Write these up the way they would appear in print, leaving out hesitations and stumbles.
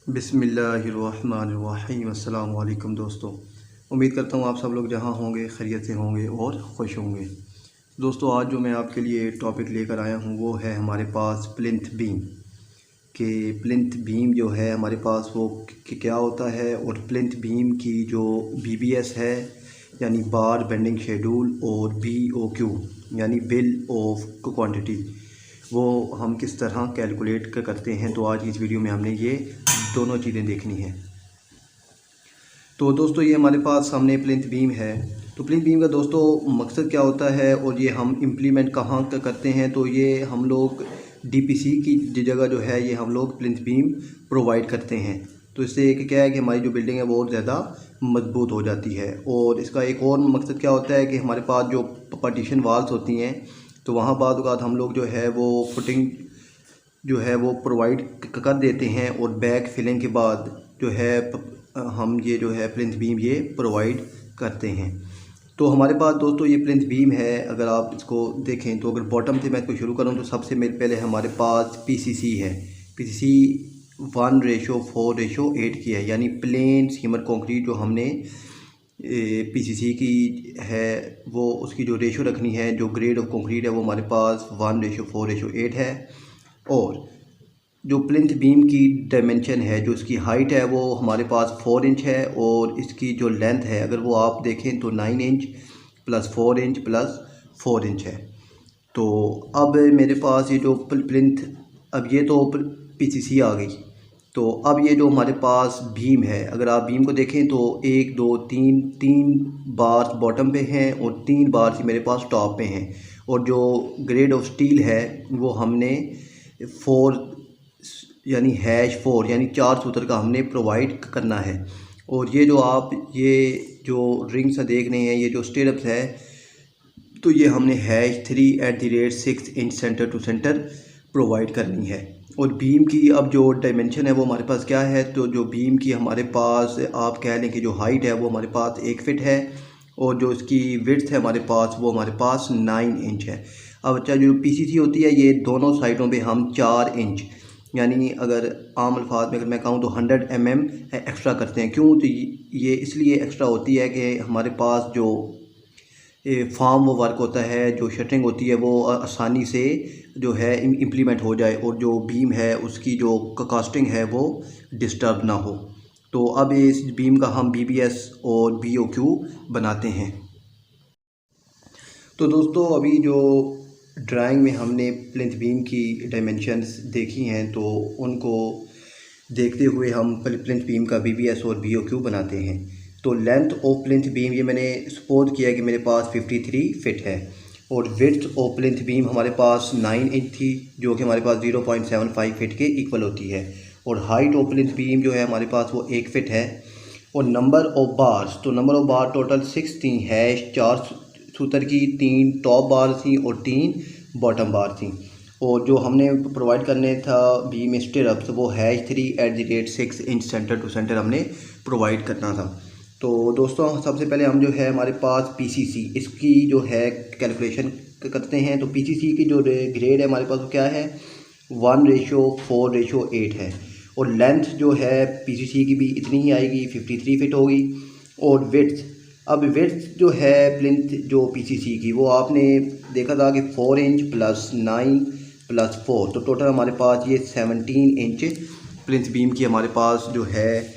बिस्मिल्लाहिर्रहमानिर्रहीम। अस्सलाम वालेकुम दोस्तों, उम्मीद करता हूँ आप सब लोग जहाँ होंगे खैरियत से होंगे और ख़ुश होंगे। दोस्तों, आज जो मैं आपके लिए टॉपिक लेकर आया हूँ वो है हमारे पास प्लिंथ बीम के प्लिंथ बीम जो है हमारे पास वो क्या होता है, और प्लिंथ बीम की जो BBS है यानी बार बेंडिंग शेड्यूल और BOQ यानी बिल ऑफ क्वांटिटी वो हम किस तरह कैलकुलेट करते हैं। तो आज इस वीडियो में हमने ये दोनों चीज़ें देखनी हैं। तो दोस्तों, ये हमारे पास सामने प्लिंथ बीम है। तो प्लिंथ बीम का दोस्तों मकसद क्या होता है और ये हम इम्प्लीमेंट कहाँ करते हैं। तो ये हम लोग DPC की जगह जो है ये हम लोग प्लिंथ बीम प्रोवाइड करते हैं। तो इससे एक क्या है कि हमारी जो बिल्डिंग है वो और ज़्यादा मजबूत हो जाती है। और इसका एक और मकसद क्या होता है कि हमारे पास जो पार्टीशन वाल्स होती हैं तो वहाँ बाद औक़ात हम लोग जो है वो फुटिंग जो है वो प्रोवाइड कर देते हैं, और बैक फिलिंग के बाद जो है हम ये जो है प्लिंथ बीम ये प्रोवाइड करते हैं। तो हमारे पास दोस्तों ये प्लिंथ बीम है। अगर आप इसको देखें तो अगर बॉटम से मैं इसको शुरू करूं तो सबसे पहले हमारे पास PCC है। PCC 1:4:8 की है, यानी प्लेन सीमर कंक्रीट जो हमने PCC की है वो उसकी जो रेशो रखनी है, जो ग्रेड ऑफ कंक्रीट है वो हमारे पास 1:4:8 है। और जो प्लिंथ बीम की डायमेंशन है, जो इसकी हाइट है वो हमारे पास 4 इंच है, और इसकी जो लेंथ है अगर वो आप देखें तो 9 inch plus 4 inch plus 4 inch है। तो अब मेरे पास ये जो प्लिंथ, अब ये तो PCC आ गई। तो अब ये जो हमारे पास बीम है, अगर आप बीम को देखें तो 1 2 3 बार बॉटम पे हैं और 3 बार ही मेरे पास टॉप पे हैं। और जो ग्रेड ऑफ स्टील है वो हमने 4 यानी #4 यानी 4 सूत्र का हमने प्रोवाइड करना है। और ये जो आप ये जो रिंग्स देख रहे हैं, ये जो स्टेरअप्स है, तो ये हमने #3 @ 6 inch centre to centre provide करनी है। और बीम की अब जो डायमेंशन है वो हमारे पास क्या है, तो जो बीम की हमारे पास आप कह लें कि जो हाइट है वो हमारे पास 1 फीट है, और जो इसकी विड्थ है हमारे पास वो हमारे पास 9 इंच है। अब अच्छा, जो PCC होती है ये दोनों साइडों पे हम 4 इंच यानी अगर आम अल्फाज में अगर मैं कहूँ तो 100 mm एक्स्ट्रा करते हैं। क्यों? तो ये इसलिए एक्स्ट्रा होती है कि हमारे पास जो फार्म वो वर्क होता है, जो शटरिंग होती है वो आसानी से जो है इम्प्लीमेंट हो जाए, और जो बीम है उसकी जो कास्टिंग है वो डिस्टर्ब ना हो। तो अब इस बीम का हम BBS और BOQ बनाते हैं। तो दोस्तों, अभी जो ड्राइंग में हमने प्लिंथ बीम की डायमेंशंस देखी हैं तो उनको देखते हुए हम प्लिंथ बीम का BBS और BOQ बनाते हैं। तो लेंथ ऑफ प्लिंथ बीम ये मैंने सपोज किया कि मेरे पास 53 फिट है, और विड्थ ऑफ प्लिंथ बीम हमारे पास 9 इंच थी जो कि हमारे पास 0.75 फिट के इक्वल होती है। और हाइट ऑफ प्लिंथ बीम जो है हमारे पास वो 1 फिट है। और नंबर ऑफ बार्स, तो नंबर ऑफ बार टोटल 6 थी है, 4 सूत्र की, 3 टॉप बार थी और 3 बॉटम बार थी। और जो हमने प्रोवाइड करने था बीम स्टेरअप्स वो #3 @ 6 इंच सेंटर टू सेंटर हमने प्रोवाइड करना था। तो दोस्तों, सबसे पहले हम जो है हमारे पास PCC इसकी जो है कैलकुलेशन करते हैं। तो PCC की जो ग्रेड है हमारे पास वो क्या है, 1:4:8 है। और लेंथ जो है PCC की भी इतनी ही आएगी, 53 फिट होगी। और विड्थ, अब विड्थ जो है प्लिंथ जो PCC की वो आपने देखा था कि 4 इंच प्लस 9 प्लस 4, तो टोटल हमारे पास ये 17 इंच प्लिंथ बीम की हमारे पास जो है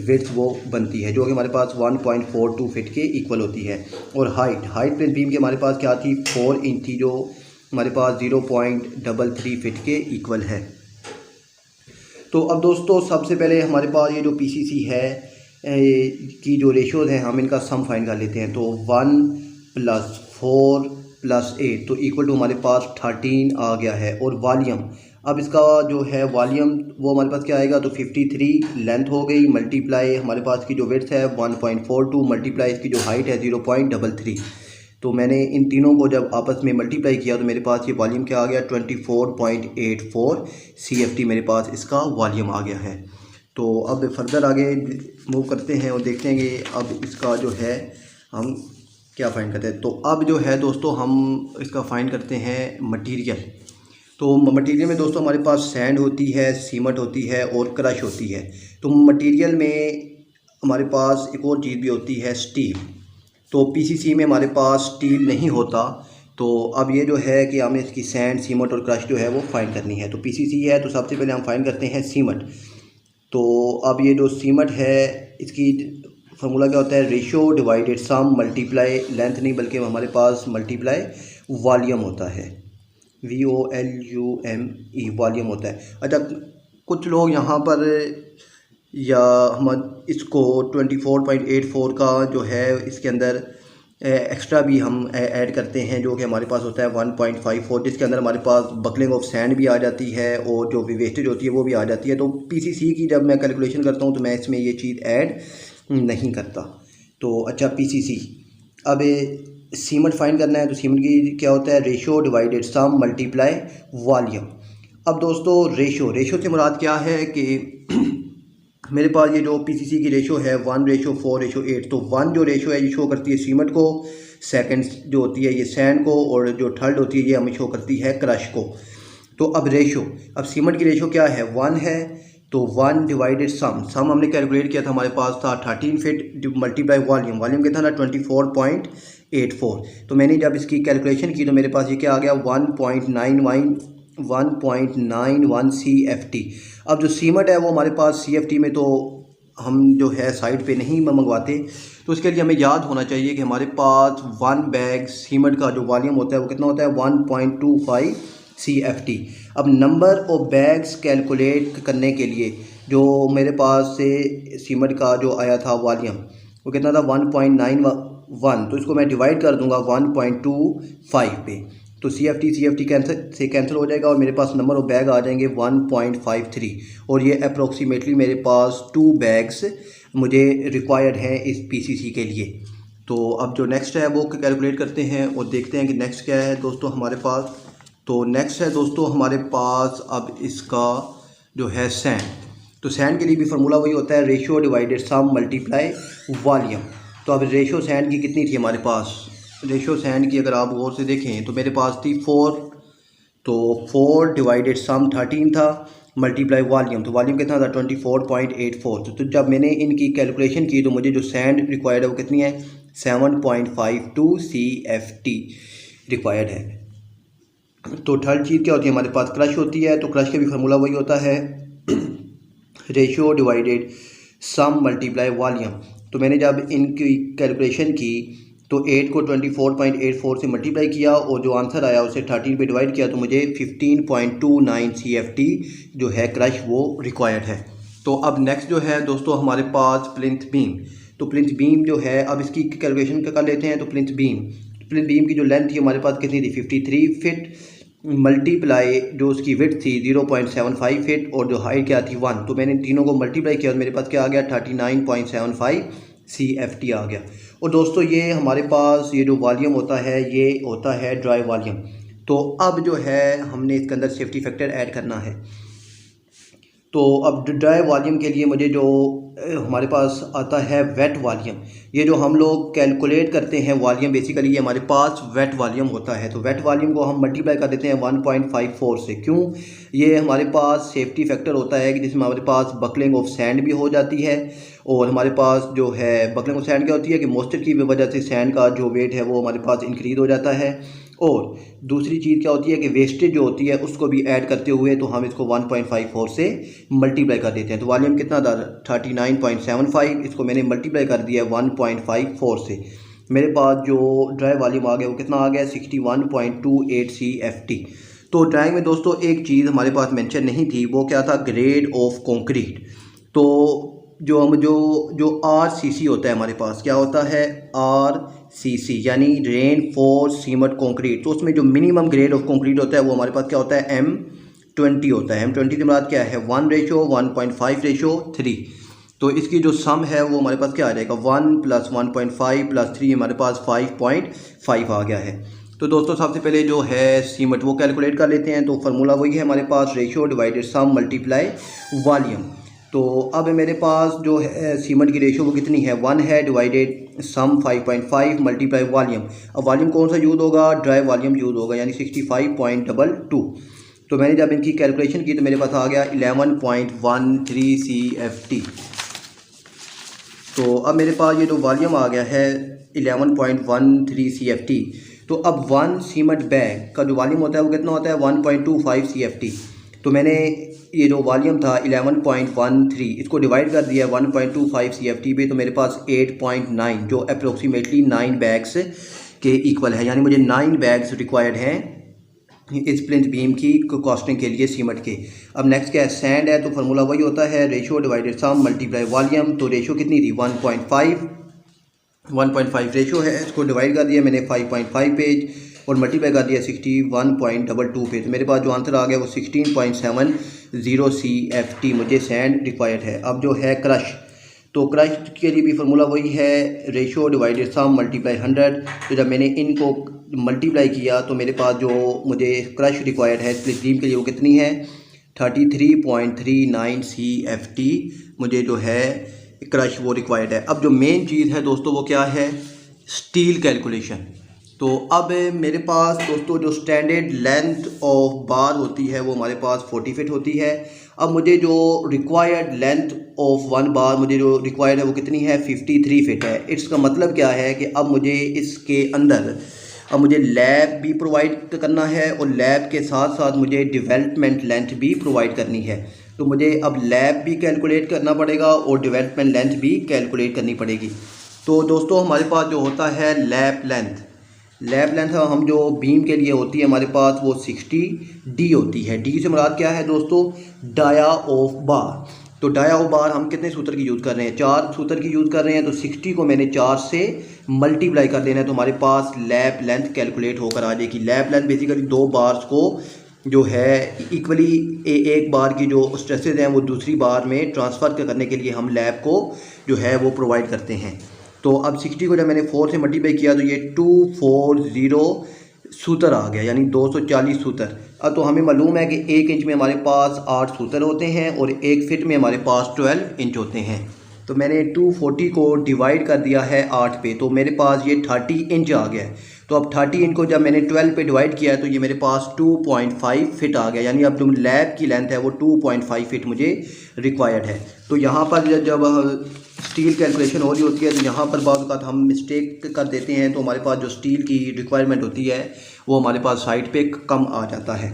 विड्थ वो बनती है, जो कि हमारे पास 1.42 फिट के इक्वल होती है। और हाइट प्लिंथ बीम की हमारे पास क्या थी, 4 इंच थी, जो हमारे पास 0.33 फिट के इक्वल है। तो अब दोस्तों, सबसे पहले हमारे पास ये जो PCC है की जो रेशोज़ हैं हम इनका सम फाइंड कर लेते हैं। तो 1 + 4 + 8 तो इक्वल टू हमारे पास 13 आ गया है। और वॉल्यूम, अब इसका जो है वॉल्यूम वो हमारे पास क्या आएगा, तो 53 लेंथ हो गई, मल्टीप्लाई हमारे पास की जो विड्थ है 1.42, मल्टीप्लाई इसकी जो हाइट है 0.33। तो मैंने इन तीनों को जब आपस में मल्टीप्लाई किया तो मेरे पास ये वॉल्यूम क्या आ गया, 24.84 CFT मेरे पास इसका वॉल्यूम आ गया है। तो अब फर्दर आगे मूव करते हैं और देखते हैं कि अब इसका जो है हम क्या फ़ाइंड करते हैं। तो अब जो है दोस्तों हम इसका फ़ाइंड करते हैं मटेरियल। तो मटेरियल में दोस्तों हमारे पास सैंड होती है, सीमेंट होती है और क्रश होती है। तो मटेरियल में हमारे पास एक और चीज़ भी होती है, स्टील। तो पीसीसी में हमारे पास स्टील नहीं होता। तो अब ये जो है कि हमें इसकी सैंड, सीमेंट और क्रश जो है वो फाइंड करनी है। तो पीसीसी है तो सबसे पहले हम फाइंड करते हैं सीमेंट। तो अब ये जो सीमेंट है इसकी फार्मूला क्या होता है, रेशियो डिवाइडेड सम मल्टीप्लाई लेंथ नहीं बल्कि हमारे पास मल्टीप्लाई वॉल्यूम होता है, VOLUME वॉल्यूम होता है। अच्छा, कुछ लोग यहाँ पर या हम इसको 24.84 का जो है इसके अंदर एक्स्ट्रा भी हम ऐड करते हैं, जो कि हमारे पास होता है 1.54, जिसके अंदर हमारे पास बकलिंग ऑफ सैंड भी आ जाती है और जो भी वेस्टेज होती है वो भी आ जाती है। तो पीसीसी की जब मैं कैलकुलेशन करता हूँ तो मैं इसमें ये चीज़ ऐड नहीं करता। तो अच्छा, पीसीसी अब सीमेंट फाइंड करना है तो सीमेंट की क्या होता है, रेशियो डिवाइडेड सम मल्टीप्लाई वॉल्यूम। अब दोस्तों रेशियो से मुराद क्या है कि मेरे पास ये जो पीसीसी की रेशो है 1:4:8, तो 1 जो रेशो है ये शो करती है सीमेंट को, सेकंड जो होती है ये सैंड को, और जो थर्ड होती है ये हमें शो करती है क्रश को। तो अब सीमेंट की रेशो क्या है, 1 है। तो 1 डिवाइडेड सम हमने कैलकुलेट किया था, हमारे पास था 13 फीट मल्टीप्लाई वॉल्यूम कितना था 24.84। तो मैंने जब इसकी कैलकुलेशन की तो मेरे पास ये क्या आ गया 1.91 CFT। अब जो सीमेंट है वो हमारे पास CFT में तो हम जो है साइड पे नहीं मंगवाते, तो उसके लिए हमें याद होना चाहिए कि हमारे पास 1 बैग सीमेंट का जो वॉल्यूम होता है वो कितना होता है 1.25 CFT। अब नंबर ऑफ बैग्स कैलकुलेट करने के लिए जो मेरे पास से सीमेंट का जो आया था वॉल्यूम वो कितना था 1.91, तो इसको मैं डिवाइड कर दूंगा 1.25 पे, तो CFT कैंसिल हो जाएगा और मेरे पास नंबर ऑफ बैग आ जाएंगे 1.53, और ये अप्रोक्सीमेटली मेरे पास 2 बैग्स मुझे रिक्वायर्ड हैं इस पीसीसी के लिए। तो अब जो नेक्स्ट है वो कैलकुलेट करते हैं और देखते हैं कि नेक्स्ट क्या है दोस्तों हमारे पास। तो नेक्स्ट है दोस्तों हमारे पास अब इसका जो है सैंड। तो सैंड के लिए भी फार्मूला वही होता है, रेशियो डिवाइडेड सम मल्टीप्लाई वॉल्यूम। तो अब रेशियो सैंड की कितनी थी हमारे पास, रेशियो सैंड की अगर आप गौर से देखें तो मेरे पास थी 4, तो 4 डिवाइडेड सम 13 था मल्टीप्लाई वॉल्यूम, तो वॉल्यूम कितना था 24.84। तो जब मैंने इनकी कैलकुलेशन की तो मुझे जो सैंड रिक्वायर्ड है वो कितनी है 7.52 CFT रिक्वायर्ड है। तो थर्ड चीज़ क्या होती है हमारे पास, क्रश होती है। तो क्रश का भी फार्मूला वही होता है, रेशियो डिवाइडेड सम मल्टीप्लाई वॉल्यूम। तो मैंने जब इनकी कैलकुलेशन की तो 8 को 24.84 से मल्टीप्लाई किया और जो आंसर आया उसे 13 पे डिवाइड किया तो मुझे 15.29 CFT जो है क्रश वो रिक्वायर्ड है। तो अब नेक्स्ट जो है दोस्तों हमारे पास प्लिंथ बीम। तो प्लिंथ बीम जो है अब इसकी कैलकुलेशन कर लेते हैं। तो प्लिंथ बीम की जो लेंथ थी हमारे पास कितनी थी 53 फीट मल्टीप्लाई जो उसकी विड्थ थी 0.75 फीट और जो हाइट क्या थी 1। तो मैंने तीनों को मल्टीप्लाई किया और मेरे पास क्या आ गया 39.75 CFT आ गया। और दोस्तों ये हमारे पास ये जो वॉल्यूम होता है ये होता है ड्राई वॉल्यूम। तो अब जो है हमने इसके अंदर सेफ्टी फैक्टर ऐड करना है। तो अब ड्राई वॉल्यूम के लिए मुझे जो हमारे पास आता है वेट वॉल्यूम, ये जो हम लोग कैलकुलेट करते हैं वॉल्यूम बेसिकली ये हमारे पास वेट वॉल्यूम होता है। तो वेट वॉल्यूम को हम मल्टीप्लाई कर देते हैं 1.54 से। क्यों, ये हमारे पास सेफ्टी फैक्टर होता है कि जिसमें हमारे पास बकलिंग ऑफ सैंड भी हो जाती है और हमारे पास जो है बकलिंग ऑफ सैंड क्या होती है कि मॉइस्चर की वजह से सैंड का जो वेट है वो हमारे पास इंक्रीज हो जाता है। और दूसरी चीज़ क्या होती है कि वेस्टेज जो होती है उसको भी ऐड करते हुए तो हम इसको 1.54 से मल्टीप्लाई कर देते हैं। तो वॉल्यूम कितना था 39.75, इसको मैंने मल्टीप्लाई कर दिया 1.54 से। मेरे पास जो ड्राई वॉल्यूम आ गया वो कितना आ गया 61.28 CFT। तो ड्राई में दोस्तों एक चीज़ हमारे पास मेंशन नहीं थी, वो क्या था ग्रेड ऑफ कंक्रीट। तो जो RCC होता है हमारे पास क्या होता है RCC यानी रेनफोर्स सीमेंट कंक्रीट। तो उसमें जो मिनिमम ग्रेड ऑफ कंक्रीट होता है वो हमारे पास क्या होता है M20 होता है। M20 की बात क्या है 1:1.5:3। तो इसकी जो सम है वो हमारे पास क्या आ जाएगा 1 + 1.5 + 3 हमारे पास 5.5 आ गया है। तो दोस्तों सबसे पहले जो है सीमेंट वो कैलकुलेट कर लेते हैं। तो फार्मूला वही है हमारे पास, रेशियो डिवाइडेड सम मल्टीप्लाई वॉल्यूम। तो अब मेरे पास जो है सीमेंट की रेशियो वो कितनी है 1 है डिवाइडेड सम 5.5 मल्टीप्लाई वॉल्यूम। अब वॉल्यूम कौन सा यूज़ होगा, ड्राई वॉल्यूम यूज़ होगा यानी 65.22। तो मैंने जब इनकी कैलकुलेशन की तो मेरे पास आ गया 11.13 CFT। तो अब मेरे पास ये जो वॉल्यूम आ गया है 11.13 CFT। तो अब 1 सीमेंट बैग का जो वॉल्यूम होता है वो कितना होता है 1.25 CFT। तो मैंने ये जो वॉल्यूम था 11.13 इसको डिवाइड कर दिया 1.25 CFT पे, तो मेरे पास 8.9 जो अप्रोक्सीमेटली 9 बैग्स के इक्वल है, यानी मुझे 9 बैग्स रिक्वायर्ड हैं इस प्लिंथ बीम की कॉस्टिंग के लिए सीमेंट के। अब नेक्स्ट क्या है, सैंड है, तो फार्मूला वही होता है रेशो डिवाइडेड सम मल्टीप्लाई वॉल्यूम। तो रेशो कितनी थी 1.5 रेशो है, इसको डिवाइड कर दिया मैंने 5.5 पेज और मल्टीप्लाई कर दिया 61.22 पे। तो मेरे पास जो आंसर आ गया वो 16.70 CFT मुझे सैंड रिक्वायर्ड है। अब जो है क्रश, तो क्रश के लिए भी फार्मूला वही है रेशो डिवाइडेड सम मल्टीप्लाई 100। तो जब मैंने इनको मल्टीप्लाई किया तो मेरे पास जो मुझे क्रश रिक्वायर्ड है स्प्लिट बीम के लिए वो कितनी है 33.39 CFT मुझे जो है क्रश वो रिक्वायर्ड है। अब जो मेन चीज़ है दोस्तों वो क्या है, स्टील कैलकुलेशन। तो अब मेरे पास दोस्तों जो स्टैंडर्ड लेंथ ऑफ बार होती है वो हमारे पास 40 फीट होती है। अब मुझे जो रिक्वायर्ड लेंथ ऑफ 1 बार मुझे जो रिक्वायर्ड है वो कितनी है 53 फीट है। इसका मतलब क्या है कि अब मुझे इसके अंदर अब मुझे लैब भी प्रोवाइड करना है और लैब के साथ साथ मुझे डेवलपमेंट लेंथ भी प्रोवाइड करनी है। तो मुझे अब लैब भी कैलकुलेट करना पड़ेगा और डेवलपमेंट लेंथ भी कैलकुलेट करनी पड़ेगी। तो दोस्तों हमारे पास जो होता है लैब लेंथ हम जो बीम के लिए होती है हमारे पास वो 60D होती है। डी से मुराद क्या है दोस्तों, डाया ऑफ बार। तो डाया ऑफ बार हम कितने सूत्र की यूज़ कर रहे हैं, 4 सूत्र की यूज़ कर रहे हैं। तो 60 को मैंने 4 से मल्टीप्लाई कर देना है तो हमारे पास लैब लेंथ कैलकुलेट होकर आ जाएगी। लैब लेंथ बेसिकली 2 बार्स को जो है इक्वली एक बार की जो स्ट्रेसेस हैं वो दूसरी बार में ट्रांसफ़र करने के लिए हम लैब को जो है वो प्रोवाइड करते हैं। तो अब 60 को जब मैंने 4 से मल्टीप्लाई किया तो ये 240 सूत्र आ गया, यानी 240 सूत्र। अब तो हमें मालूम है कि 1 इंच में हमारे पास 8 सूत्र होते हैं और 1 फिट में हमारे पास 12 इंच होते हैं। तो मैंने 240 को डिवाइड कर दिया है 8 पे, तो मेरे पास ये 30 इंच आ गया है। तो अब 30 इंच को जब मैंने 12 पे डिवाइड किया तो ये मेरे पास 2.5 फिट आ गया, यानी अब जो लैब की लेंथ है वो 2.5 फिट मुझे रिक्वायर्ड है। तो यहाँ पर जब स्टील कैलकुलेशन हो रही होती है तो यहाँ पर बाद वक़्त हम मिस्टेक कर देते हैं, तो हमारे पास जो स्टील की रिक्वायरमेंट होती है वो हमारे पास साइड पे कम आ जाता है।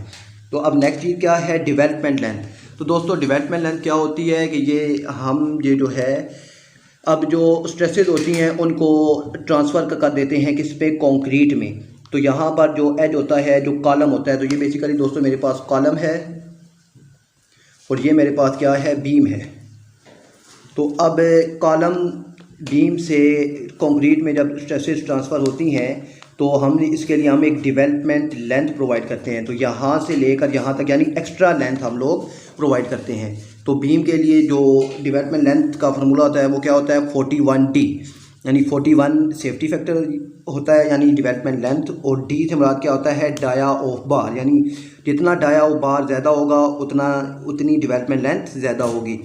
तो अब नेक्स्ट चीज़ क्या है, डेवलपमेंट लेंथ। तो दोस्तों डेवलपमेंट लेंथ क्या होती है कि ये जो है अब जो स्ट्रेसेस होती हैं उनको ट्रांसफ़र कर देते हैं किस पे, कंक्रीट में। तो यहाँ पर जो एज होता है जो कॉलम होता है, तो ये बेसिकली दोस्तों मेरे पास कॉलम है और ये मेरे पास क्या है, बीम है। तो अब कॉलम बीम से कंक्रीट में जब स्ट्रेसेस ट्रांसफ़र होती हैं तो हम इसके लिए हम एक डेवलपमेंट लेंथ प्रोवाइड करते हैं। तो यहाँ से लेकर यहाँ तक यानी एक्स्ट्रा लेंथ हम लोग प्रोवाइड करते हैं। तो बीम के लिए जो डेवलपमेंट लेंथ का फार्मूला होता है वो क्या होता है 41D, यानी 41 सेफ्टी फैक्टर होता है यानी डेवलपमेंट लेंथ, और डी से मुराद क्या होता है डाया ऑफ बार, यानी जितना डाया ऑफ बार ज़्यादा होगा उतनी डेवलपमेंट लेंथ ज़्यादा होगी।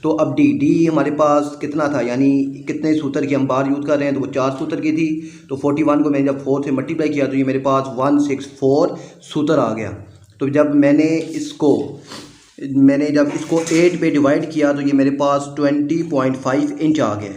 तो अब डी हमारे पास कितना था, यानी कितने सूत्र की हम बार यूज़ कर रहे हैं, तो वो 4 सूत्र की थी। तो 41 को मैंने जब 4 से मल्टीप्लाई किया तो ये मेरे पास 164 सूत्र आ गया। तो जब मैंने जब इसको 8 पे डिवाइड किया तो ये मेरे पास 20.5 इंच आ गया।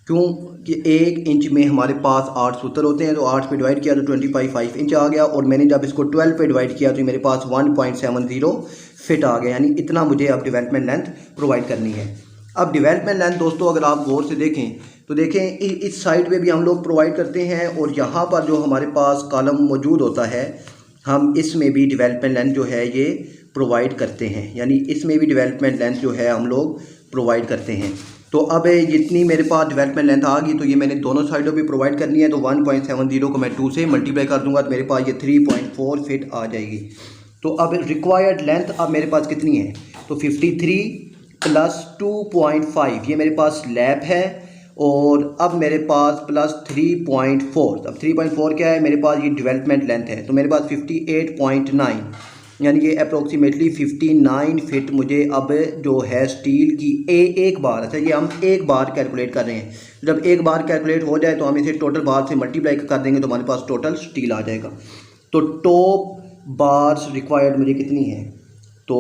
क्यों कि 1 इंच में हमारे पास 8 सूत्र होते हैं, तो 8 पे डिवाइड किया तो 25 इंच आ गया। और मैंने जब इसको 12 पे डिवाइड किया तो मेरे पास 1.70 फिट आ गया, यानी इतना मुझे अब डेवलपमेंट लेंथ प्रोवाइड करनी है। अब डेवलपमेंट लेंथ दोस्तों अगर आप गौर से देखें तो देखें इस साइड पे भी हम लोग प्रोवाइड करते हैं और यहाँ पर जो हमारे पास कॉलम मौजूद होता है हम इसमें भी डेवलपमेंट लेंथ जो है ये प्रोवाइड करते हैं, यानी इसमें भी डेवलपमेंट लेंथ जो है हम लोग प्रोवाइड करते हैं। तो अब जितनी मेरे पास डेवलपमेंट लेंथ आ गई तो ये मैंने दोनों साइडों पे प्रोवाइड करनी है। तो 1.70 को मैं 2 से मल्टीप्लाई कर दूंगा तो मेरे पास ये 3.4 फिट आ जाएगी। तो अब रिक्वायर्ड लेंथ अब मेरे पास कितनी है, तो 53 प्लस 2.5 ये मेरे पास लैब है, और अब मेरे पास प्लस 3.4। अब 3.4 क्या है, मेरे पास ये डेवलपमेंट लेंथ है। तो मेरे पास 58.9 यानी कि अप्रोक्सीमेटली 59 फिट मुझे अब जो है स्टील की एक बार, अच्छा ये हम एक बार कैलकुलेट कर रहे हैं। जब एक बार कैलकुलेट हो जाए तो हम इसे टोटल बार से मल्टीप्लाई कर देंगे तो हमारे पास टोटल स्टील आ जाएगा। तो टॉप बार्स रिक्वायर्ड मुझे कितनी है, तो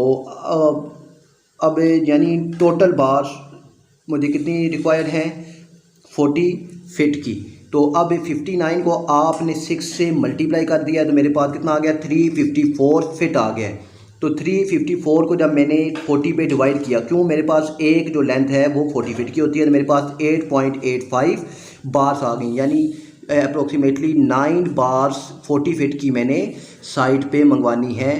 अब यानी टोटल बार मुझे कितनी रिक्वायर्ड है 40 फिट की। तो अब 59 को आपने 6 से मल्टीप्लाई कर दिया तो मेरे पास कितना आ गया 354 फिट आ गया। तो 354 को जब मैंने 40 पे डिवाइड किया, क्यों मेरे पास एक जो लेंथ है वो 40 फिट की होती है, तो मेरे पास 8.85 बार्स आ गई, यानी अप्रोक्सीमेटली 9 बार्स 40 फिट की मैंने साइड पे मंगवानी है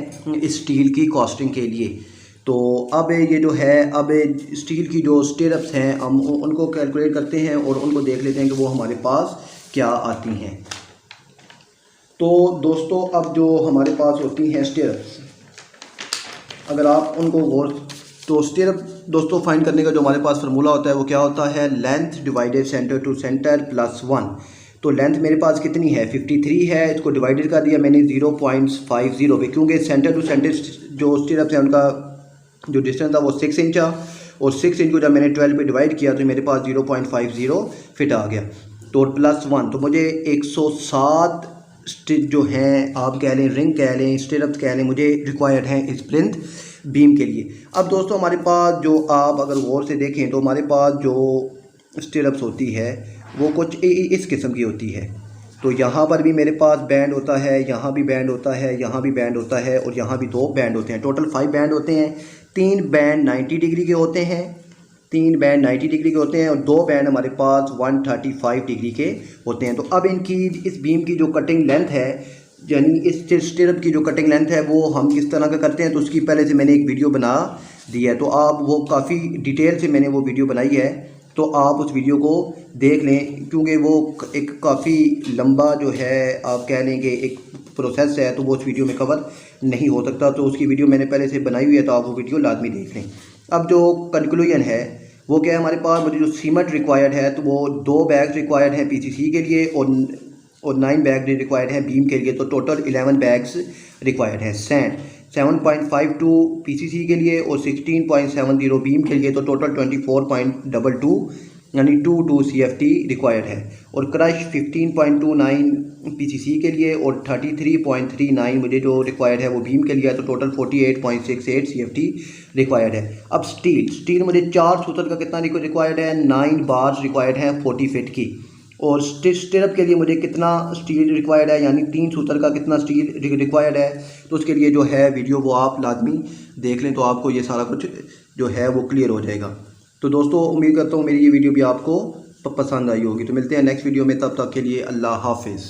स्टील की कॉस्टिंग के लिए। तो अब ये जो है अब स्टील की जो स्टीरअप्स हैं हम उनको कैलकुलेट करते हैं और उनको देख लेते हैं कि वो हमारे पास क्या आती हैं। तो दोस्तों अब जो हमारे पास होती हैं स्टीरअप्स, अगर आप उनको गौर तो स्टीरअप दोस्तों फाइंड करने का जो हमारे पास फार्मूला होता है वो क्या होता है, length divided centre to centre plus 1। तो लेंथ मेरे पास कितनी है 53 है, इसको डिवाइडेड कर दिया मैंने 0.50 पे, क्योंकि सेंटर टू सेंटर जो स्टीरअप्स हैं उनका जो डिस्टेंस था वो 6 इंच था, और 6 इंच को जब मैंने 12 पे डिवाइड किया तो मेरे पास 0.50 फिट आ गया। तो प्लस 1 तो मुझे 107 स्टिच जो हैं आप कह लें रिंग कह लें स्टीरअप्स कह लें मुझे रिक्वायर्ड हैं इस प्लिंथ बीम के लिए। अब दोस्तों हमारे पास जो आप अगर गौर से देखें तो हमारे पास जो स्टीरअप्स होती है वो कुछ इस किस्म की होती है। तो यहाँ पर भी मेरे पास बैंड होता है, यहाँ भी बैंड होता है, यहाँ भी बैंड होता है और यहाँ भी 2 बैंड होते हैं, टोटल 5 बैंड होते हैं। 3 बैंड 90 डिग्री के होते हैं, 3 बैंड 90 डिग्री के होते हैं और 2 बैंड हमारे पास 135 डिग्री के होते हैं। तो अब इनकी इस बीम की जो कटिंग लेंथ है, यानी इस स्टीरअप की जो कटिंग लेंथ है वो हम किस तरह का करते हैं, तो उसकी पहले से मैंने एक वीडियो बना दी है, तो आप वो काफ़ी डिटेल से मैंने वो वीडियो बनाई है, तो आप उस वीडियो को देख लें, क्योंकि वो एक काफ़ी लंबा जो है आप कह लें कि एक प्रोसेस है, तो वो उस वीडियो में कवर नहीं हो सकता, तो उसकी वीडियो मैंने पहले से बनाई हुई है, तो आप वो वीडियो लाजमी देख लें। अब जो कंक्लूजन है वो क्या है, हमारे पास मुझे जो सीमेंट रिक्वायर्ड है तो वो 2 बैग रिक्वायर्ड हैं पीसीसी के लिए और 9 बैग रिक्वायर्ड हैं बीम के लिए, तो टोटल 11 बैग्स रिक्वायर्ड हैं। सैंड 7.52 पीसीसी के लिए और 16.70 बीम के लिए, तो टोटल 24.22 यानी 22 CFT रिक्वायर्ड है। और क्रश 15.29 पीसीसी के लिए और 33.39 मुझे जो रिक्वायर्ड है वो बीम के लिए, तो टोटल 48.68 CFT रिक्वायर्ड है। अब स्टील मुझे 4 सूत्र का कितना रिक्वायर्ड है, 9 बार्स रिक्वायर्ड हैं 40 फिट की। और स्टीरअप के लिए मुझे कितना स्टील रिक्वायर्ड है, यानी 3 सूत्र का कितना स्टील रिक्वायर्ड है, तो उसके लिए जो है वीडियो वो आप लाजमी देख लें, तो आपको ये सारा कुछ जो है वो क्लियर हो जाएगा। तो दोस्तों उम्मीद करता हूँ मेरी ये वीडियो भी आपको पसंद आई होगी। तो मिलते हैं नेक्स्ट वीडियो में, तब तक के लिए अल्लाह हाफिज़।